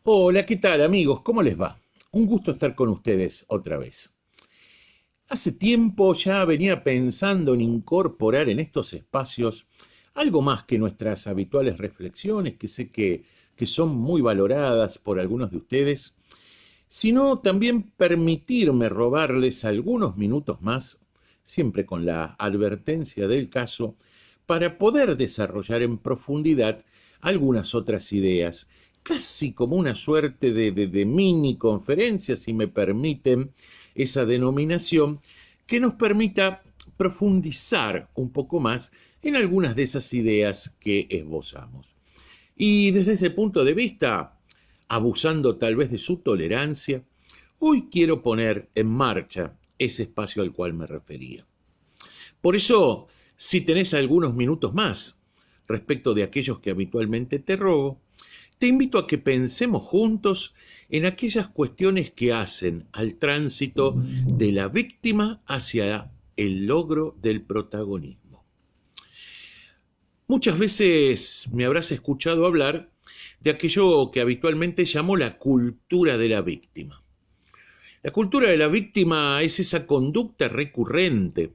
Hola, ¿qué tal amigos? ¿Cómo les va? Un gusto estar con ustedes otra vez. Hace tiempo ya venía pensando en incorporar en estos espacios algo más que nuestras habituales reflexiones, que sé que son muy valoradas por algunos de ustedes, sino también permitirme robarles algunos minutos más, siempre con la advertencia del caso, para poder desarrollar en profundidad algunas otras ideas, casi como una suerte de mini conferencia, si me permiten esa denominación, que nos permita profundizar un poco más en algunas de esas ideas que esbozamos. Y desde ese punto de vista, abusando tal vez de su tolerancia, hoy quiero poner en marcha ese espacio al cual me refería. Por eso, si tenés algunos minutos más respecto de aquellos que habitualmente te robo, te invito a que pensemos juntos en aquellas cuestiones que hacen al tránsito de la víctima hacia el logro del protagonismo. Muchas veces me habrás escuchado hablar de aquello que habitualmente llamo la cultura de la víctima. La cultura de la víctima es esa conducta recurrente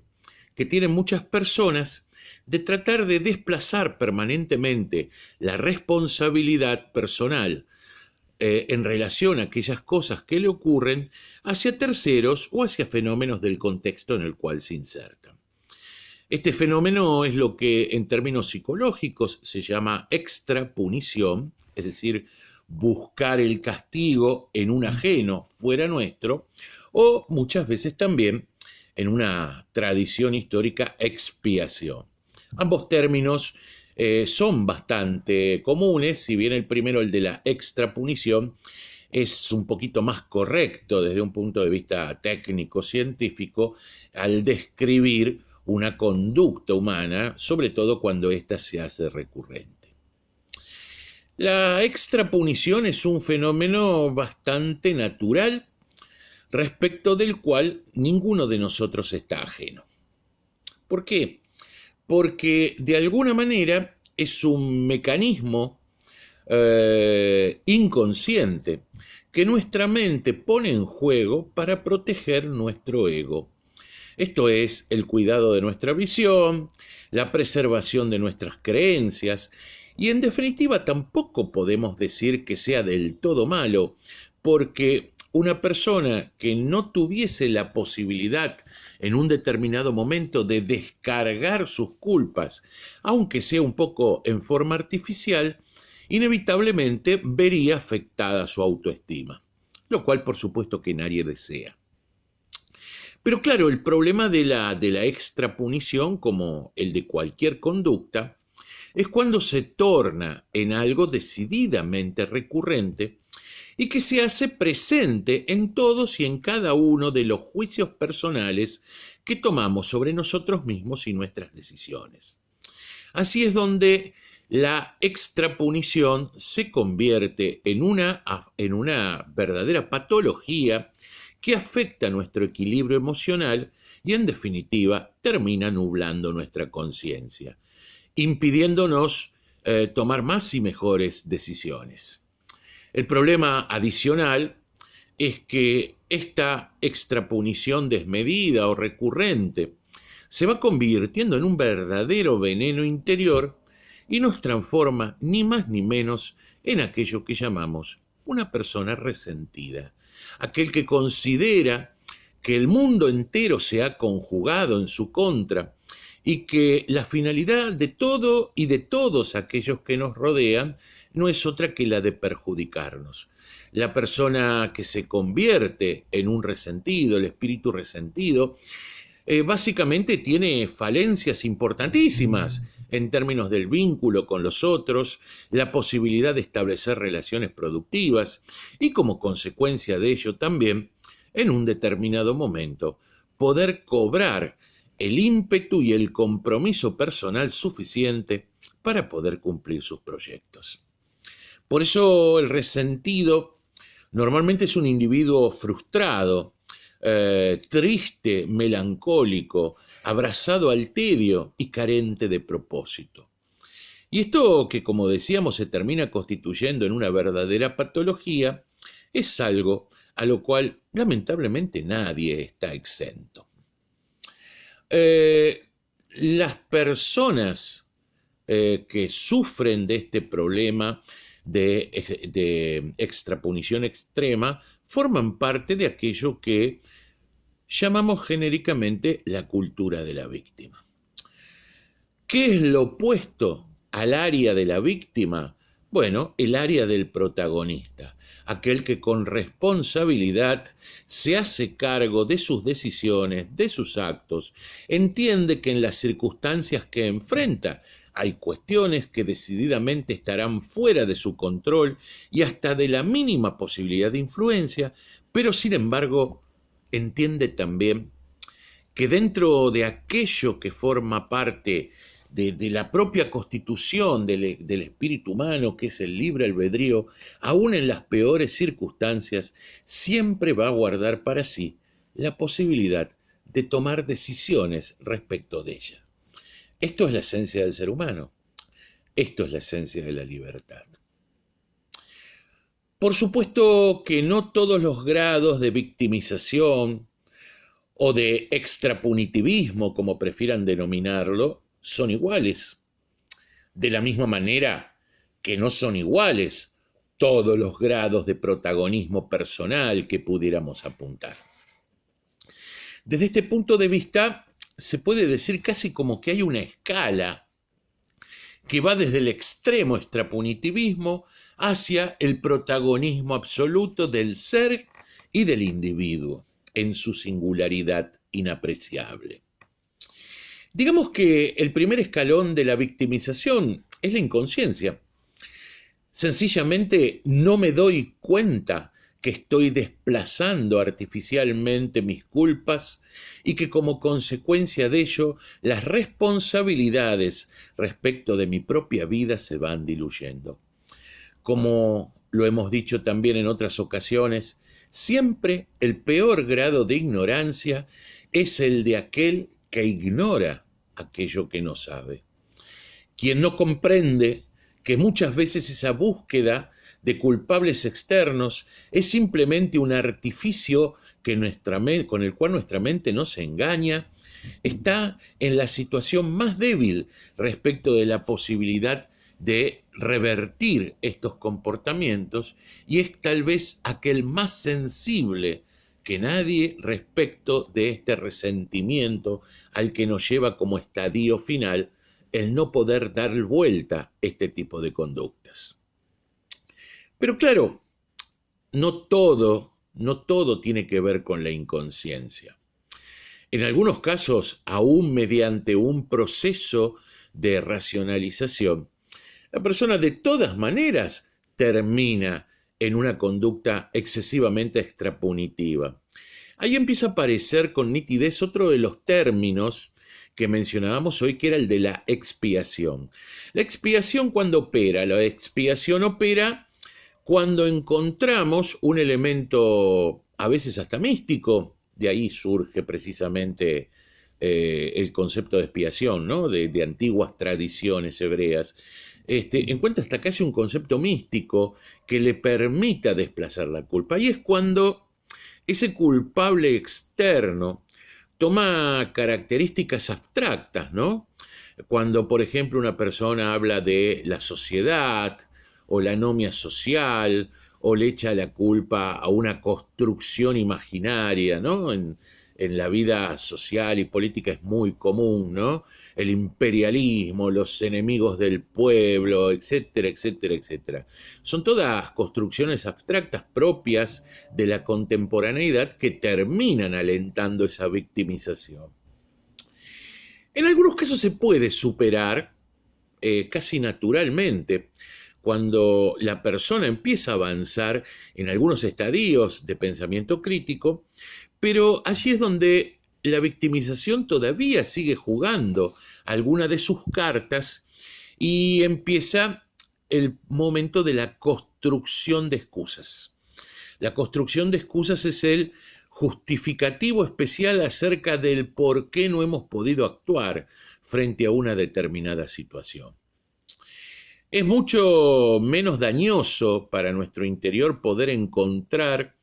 que tienen muchas personas de tratar de desplazar permanentemente la responsabilidad personal en relación a aquellas cosas que le ocurren hacia terceros o hacia fenómenos del contexto en el cual se insertan. Este fenómeno es lo que en términos psicológicos se llama extrapunición, es decir, buscar el castigo en un ajeno fuera nuestro, o muchas veces también en una tradición histórica expiación. Ambos términos son bastante comunes, si bien el primero, el de la extrapunición, es un poquito más correcto desde un punto de vista técnico-científico al describir una conducta humana, sobre todo cuando ésta se hace recurrente. La extrapunición es un fenómeno bastante natural respecto del cual ninguno de nosotros está ajeno. ¿Por qué? Porque de alguna manera es un mecanismo inconsciente que nuestra mente pone en juego para proteger nuestro ego. Esto es el cuidado de nuestra visión, la preservación de nuestras creencias, y en definitiva tampoco podemos decir que sea del todo malo, porque una persona que no tuviese la posibilidad en un determinado momento de descargar sus culpas, aunque sea un poco en forma artificial, inevitablemente vería afectada su autoestima, lo cual por supuesto que nadie desea. Pero claro, el problema de la extrapunición, como el de cualquier conducta, es cuando se torna en algo decididamente recurrente y que se hace presente en todos y en cada uno de los juicios personales que tomamos sobre nosotros mismos y nuestras decisiones. Así es donde la extrapunición se convierte en una verdadera patología que afecta nuestro equilibrio emocional y en definitiva termina nublando nuestra conciencia, impidiéndonos tomar más y mejores decisiones. El problema adicional es que esta extrapunición desmedida o recurrente se va convirtiendo en un verdadero veneno interior y nos transforma ni más ni menos en aquello que llamamos una persona resentida, aquel que considera que el mundo entero se ha conjugado en su contra y que la finalidad de todo y de todos aquellos que nos rodean no es otra que la de perjudicarnos. La persona que se convierte en un resentido, el espíritu resentido, básicamente tiene falencias importantísimas en términos del vínculo con los otros, la posibilidad de establecer relaciones productivas y como consecuencia de ello también, en un determinado momento, poder cobrar el ímpetu y el compromiso personal suficiente para poder cumplir sus proyectos. Por eso el resentido normalmente es un individuo frustrado, triste, melancólico, abrazado al tedio y carente de propósito. Y esto que, como decíamos, se termina constituyendo en una verdadera patología, es algo a lo cual lamentablemente nadie está exento. Las personas que sufren de este problema de extrapunición extrema forman parte de aquello que llamamos genéricamente la cultura de la víctima. ¿Qué es lo opuesto al área de la víctima? Bueno, el área del protagonista, aquel que con responsabilidad se hace cargo de sus decisiones, de sus actos, entiende que en las circunstancias que enfrenta hay cuestiones que decididamente estarán fuera de su control y hasta de la mínima posibilidad de influencia, pero sin embargo entiende también que dentro de aquello que forma parte de la propia constitución del espíritu humano, que es el libre albedrío, aún en las peores circunstancias, siempre va a guardar para sí la posibilidad de tomar decisiones respecto de ella. Esto es la esencia del ser humano. Esto es la esencia de la libertad. Por supuesto que no todos los grados de victimización o de extrapunitivismo, como prefieran denominarlo, son iguales. De la misma manera que no son iguales todos los grados de protagonismo personal que pudiéramos apuntar. Desde este punto de vista, se puede decir casi como que hay una escala que va desde el extremo extrapunitivismo hacia el protagonismo absoluto del ser y del individuo en su singularidad inapreciable. Digamos que el primer escalón de la victimización es la inconsciencia. Sencillamente no me doy cuenta que estoy desplazando artificialmente mis culpas y que como consecuencia de ello las responsabilidades respecto de mi propia vida se van diluyendo. Como lo hemos dicho también en otras ocasiones, siempre el peor grado de ignorancia es el de aquel que ignora aquello que no sabe. Quien no comprende que muchas veces esa búsqueda de culpables externos es simplemente un artificio con el cual nuestra mente no se engaña, está en la situación más débil respecto de la posibilidad de revertir estos comportamientos y es tal vez aquel más sensible que nadie respecto de este resentimiento al que nos lleva como estadio final el no poder dar vuelta a este tipo de conductas. Pero claro, no todo tiene que ver con la inconsciencia. En algunos casos, aún mediante un proceso de racionalización, la persona de todas maneras termina en una conducta excesivamente extrapunitiva. Ahí empieza a aparecer con nitidez otro de los términos que mencionábamos hoy, que era el de la expiación. La expiación, ¿cuándo opera? La expiación opera cuando encontramos un elemento a veces hasta místico, de ahí surge precisamente el concepto de expiación, ¿no? de antiguas tradiciones hebreas. Encuentra hasta casi un concepto místico que le permita desplazar la culpa. Y es cuando ese culpable externo toma características abstractas, ¿no? Cuando, por ejemplo, una persona habla de la sociedad o la anomia social o le echa la culpa a una construcción imaginaria, ¿no? En la vida social y política es muy común, ¿no? El imperialismo, los enemigos del pueblo, etcétera, etcétera, etcétera. Son todas construcciones abstractas propias de la contemporaneidad que terminan alentando esa victimización. En algunos casos se puede superar casi naturalmente cuando la persona empieza a avanzar en algunos estadios de pensamiento crítico, pero allí es donde la victimización todavía sigue jugando alguna de sus cartas y empieza el momento de la construcción de excusas. La construcción de excusas es el justificativo especial acerca del por qué no hemos podido actuar frente a una determinada situación. Es mucho menos dañoso para nuestro interior poder encontrar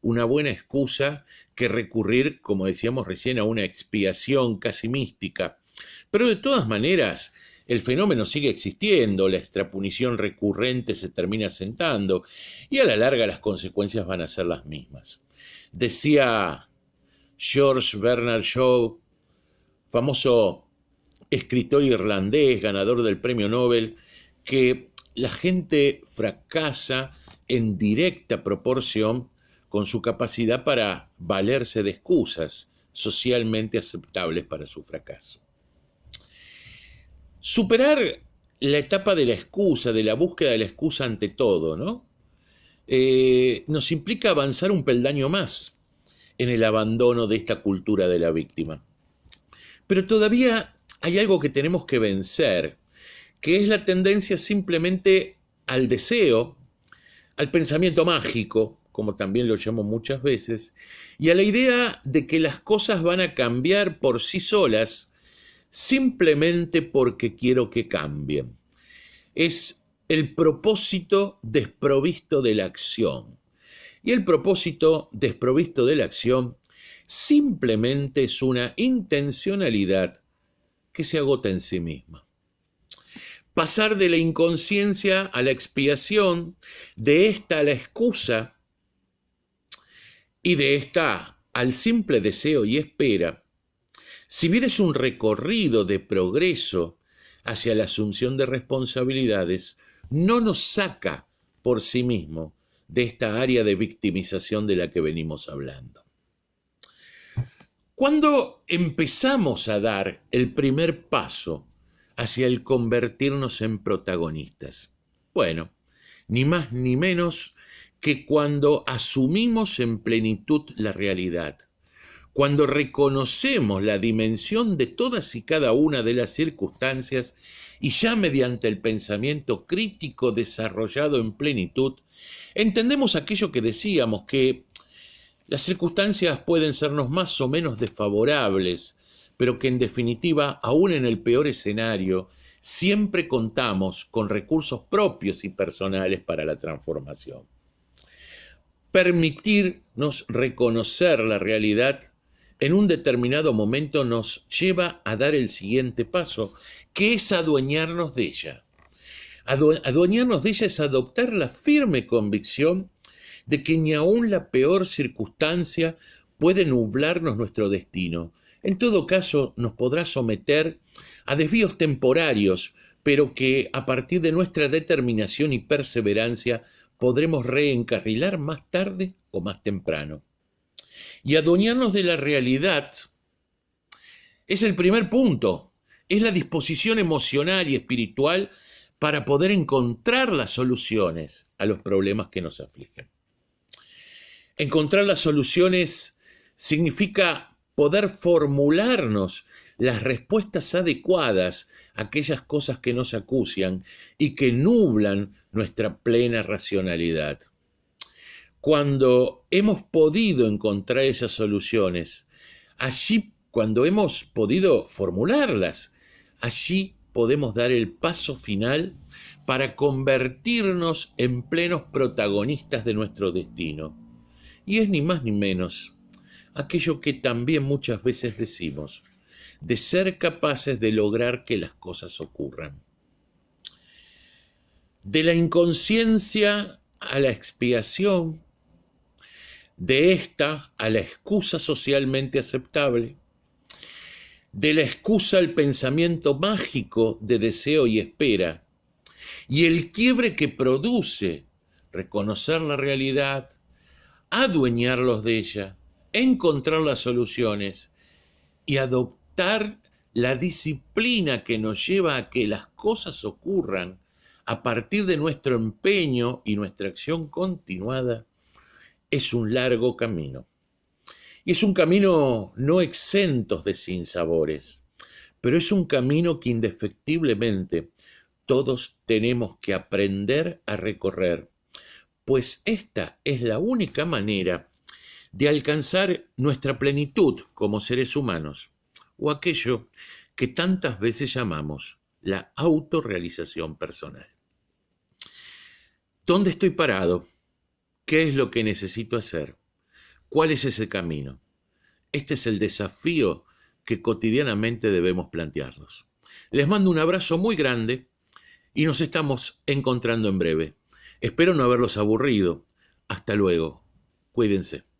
una buena excusa que recurrir, como decíamos recién, a una expiación casi mística. Pero de todas maneras, el fenómeno sigue existiendo, la extrapunición recurrente se termina sentando y a la larga las consecuencias van a ser las mismas. Decía George Bernard Shaw, famoso escritor irlandés, ganador del premio Nobel, que la gente fracasa en directa proporción con su capacidad para valerse de excusas socialmente aceptables para su fracaso. Superar la etapa de la excusa, de la búsqueda de la excusa ante todo, ¿no? Nos implica avanzar un peldaño más en el abandono de esta cultura de la víctima. Pero todavía hay algo que tenemos que vencer, que es la tendencia simplemente al deseo, al pensamiento mágico, como también lo llamo muchas veces, y a la idea de que las cosas van a cambiar por sí solas simplemente porque quiero que cambien. Es el propósito desprovisto de la acción. Y el propósito desprovisto de la acción simplemente es una intencionalidad que se agota en sí misma. Pasar de la inconsciencia a la expiación, de esta a la excusa y de esta al simple deseo y espera, si bien es un recorrido de progreso hacia la asunción de responsabilidades, no nos saca por sí mismo de esta área de victimización de la que venimos hablando. ¿Cuándo empezamos a dar el primer paso hacia el convertirnos en protagonistas? Bueno, ni más ni menos que cuando asumimos en plenitud la realidad, cuando reconocemos la dimensión de todas y cada una de las circunstancias y ya mediante el pensamiento crítico desarrollado en plenitud, entendemos aquello que decíamos, que las circunstancias pueden sernos más o menos desfavorables, pero que en definitiva, aún en el peor escenario, siempre contamos con recursos propios y personales para la transformación. Permitirnos reconocer la realidad en un determinado momento nos lleva a dar el siguiente paso, que es adueñarnos de ella. Adueñarnos de ella es adoptar la firme convicción de que ni aún la peor circunstancia puede nublarnos nuestro destino. En todo caso, nos podrá someter a desvíos temporarios, pero que a partir de nuestra determinación y perseverancia podremos reencarrilar más tarde o más temprano. Y adueñarnos de la realidad es el primer punto, es la disposición emocional y espiritual para poder encontrar las soluciones a los problemas que nos afligen. Encontrar las soluciones significa poder formularnos las respuestas adecuadas a aquellas cosas que nos acucian y que nublan nuestra plena racionalidad. Cuando hemos podido encontrar esas soluciones, allí, cuando hemos podido formularlas, allí podemos dar el paso final para convertirnos en plenos protagonistas de nuestro destino. Y es ni más ni menos aquello que también muchas veces decimos, de ser capaces de lograr que las cosas ocurran. De la inconsciencia a la expiación, de esta a la excusa socialmente aceptable, de la excusa al pensamiento mágico de deseo y espera, y el quiebre que produce reconocer la realidad, adueñarlos de ella, encontrar las soluciones y adoptar la disciplina que nos lleva a que las cosas ocurran a partir de nuestro empeño y nuestra acción continuada, es un largo camino. Y es un camino no exento de sinsabores, pero es un camino que indefectiblemente todos tenemos que aprender a recorrer, pues esta es la única manera de alcanzar nuestra plenitud como seres humanos, o aquello que tantas veces llamamos la autorrealización personal. ¿Dónde estoy parado? ¿Qué es lo que necesito hacer? ¿Cuál es ese camino? Este es el desafío que cotidianamente debemos plantearnos. Les mando un abrazo muy grande y nos estamos encontrando en breve. Espero no haberlos aburrido. Hasta luego. Cuídense.